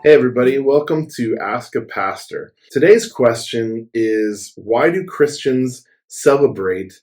Hey everybody, welcome to Ask a Pastor. Today's question is, why do Christians celebrate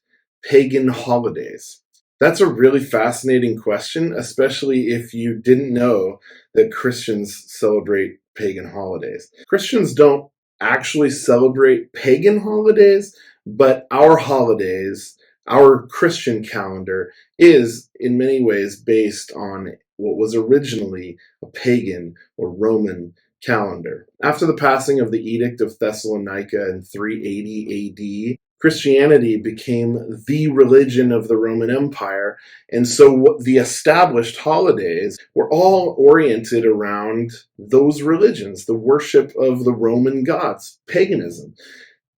pagan holidays? That's a really fascinating question, especially if you didn't know that Christians celebrate pagan holidays. Christians don't actually celebrate pagan holidays, but our holidays, our Christian calendar, is in many ways based on what was originally a pagan or Roman calendar. After the passing of the Edict of Thessalonica in 380 AD, Christianity became the religion of the Roman Empire, and so the established holidays were all oriented around those religions, the worship of the Roman gods, paganism.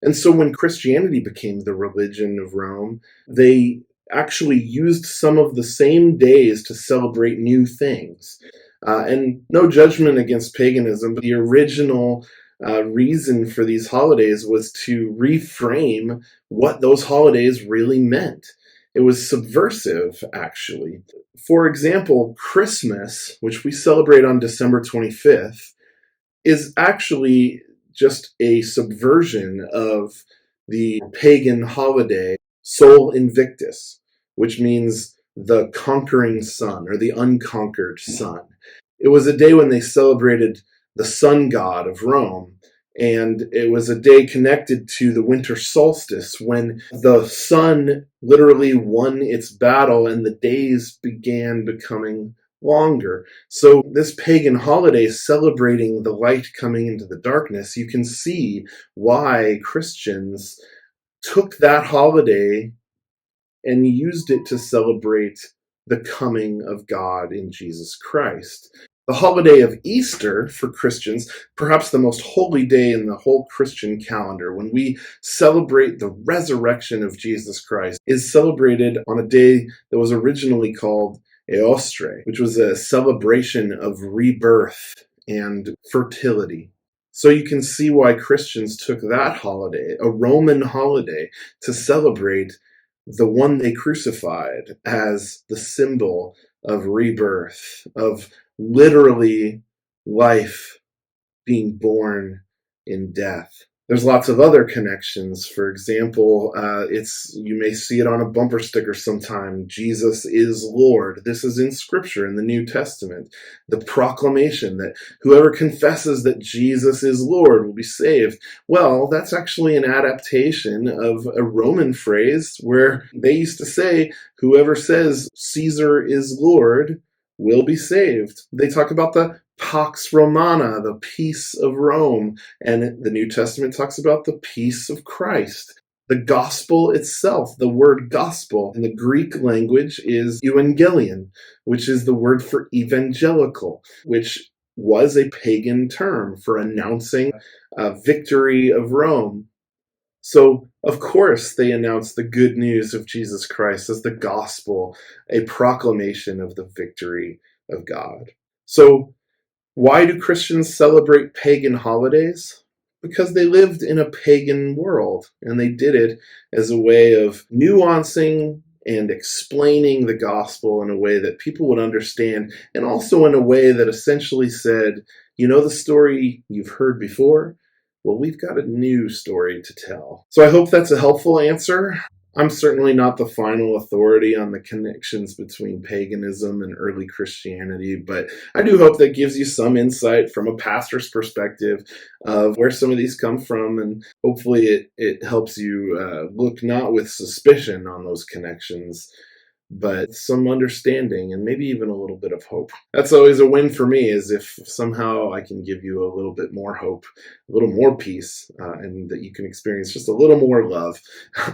And so when Christianity became the religion of Rome, they actually used some of the same days to celebrate new things. And no judgment against paganism, but the original reason for these holidays was to reframe what those holidays really meant. It was subversive, actually. For example, Christmas, which we celebrate on December 25th, is actually just a subversion of the pagan holiday Sol Invictus, which means the conquering sun or the unconquered sun. It was a day when they celebrated the sun god of Rome, and it was a day connected to the winter solstice when the sun literally won its battle and the days began becoming longer. So this pagan holiday celebrating the light coming into the darkness, you can see why Christians took that holiday and used it to celebrate the coming of God in Jesus Christ. The holiday of Easter for Christians, perhaps the most holy day in the whole Christian calendar, when we celebrate the resurrection of Jesus Christ, is celebrated on a day that was originally called Eostre, which was a celebration of rebirth and fertility. So you can see why Christians took that holiday, a Roman holiday, to celebrate the one they crucified as the symbol of rebirth, of literally life being born in death. There's lots of other connections. For example, you may see it on a bumper sticker sometime. Jesus is Lord. This is in Scripture in the New Testament. The proclamation that whoever confesses that Jesus is Lord will be saved. Well, that's actually an adaptation of a Roman phrase where they used to say, whoever says Caesar is Lord will be saved. They talk about the Pax Romana, the peace of Rome, and the New Testament talks about the peace of Christ. The gospel itself, the word gospel in the Greek language is euangelion, which is the word for evangelical, which was a pagan term for announcing a victory of Rome. So, of course, they announced the good news of Jesus Christ as the gospel, a proclamation of the victory of God. So, why do Christians celebrate pagan holidays? Because they lived in a pagan world, and they did it as a way of nuancing and explaining the gospel in a way that people would understand, and also in a way that essentially said, you know the story you've heard before? Well, we've got a new story to tell. So I hope that's a helpful answer. I'm certainly not the final authority on the connections between paganism and early Christianity, but I do hope that gives you some insight from a pastor's perspective of where some of these come from, and hopefully it helps you look not with suspicion on those connections, but some understanding and maybe even a little bit of hope. That's always a win for me, is if somehow I can give you a little bit more hope, a little more peace, and that you can experience just a little more love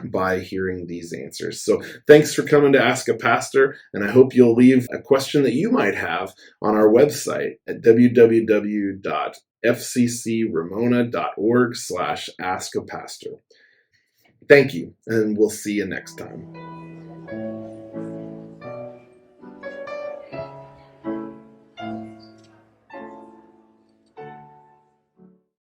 by hearing these answers. So thanks for coming to Ask a Pastor, and I hope you'll leave a question that you might have on our website at www.fccramona.org/askapastor. Thank you, and we'll see you next time.